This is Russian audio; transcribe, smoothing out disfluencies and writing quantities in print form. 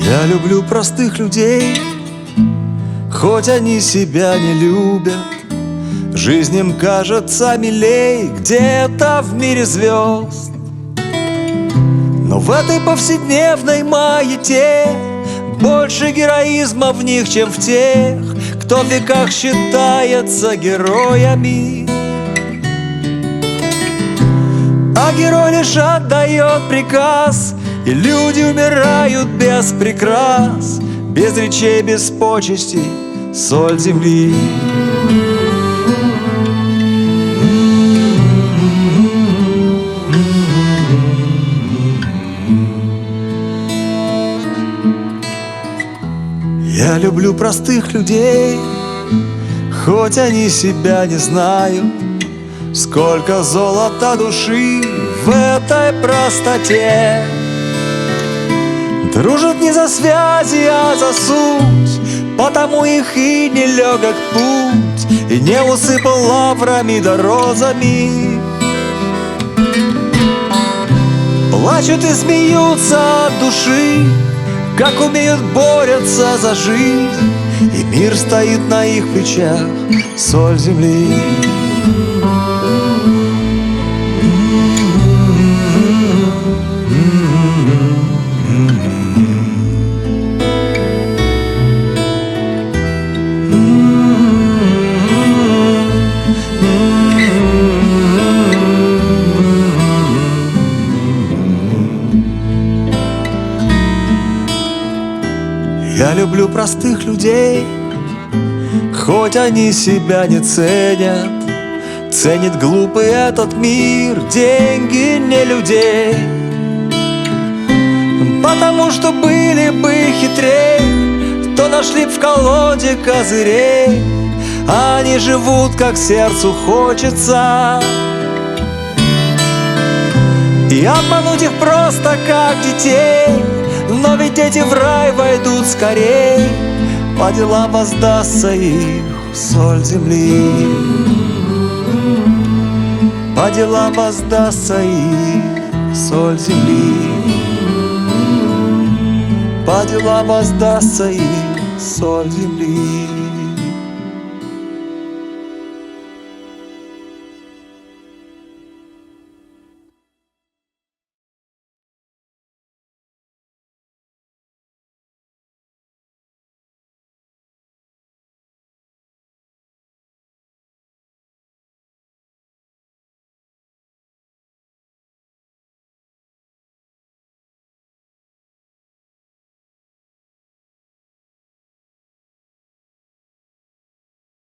Я люблю простых людей, хоть они себя не любят. Жизнь им кажется милей где-то в мире звезд. Но в этой повседневной маяте больше героизма в них, чем в тех, кто в веках считается героями. А герой лишь отдает приказ, и люди умирают без прикрас, без речей, без почестей, соль земли. Я люблю простых людей, хоть они себя не знают. Сколько золота души в этой простоте. Дружат не за связи, а за суть, потому их и не легок путь, и не усыпал лаврами да розами. Плачут и смеются от души, как умеют борются за жизнь, и мир стоит на их плечах, соль земли. Я люблю простых людей, хоть они себя не ценят. Ценит глупый этот мир деньги не людей, потому что были бы хитрей, то нашли б в колоде козырей. Они живут, как сердцу хочется, и обмануть их просто как детей. Но ведь дети в рай войдут скорей, по делам воздастся их соль земли. По делам воздастся их соль земли. По делам воздастся их соль земли.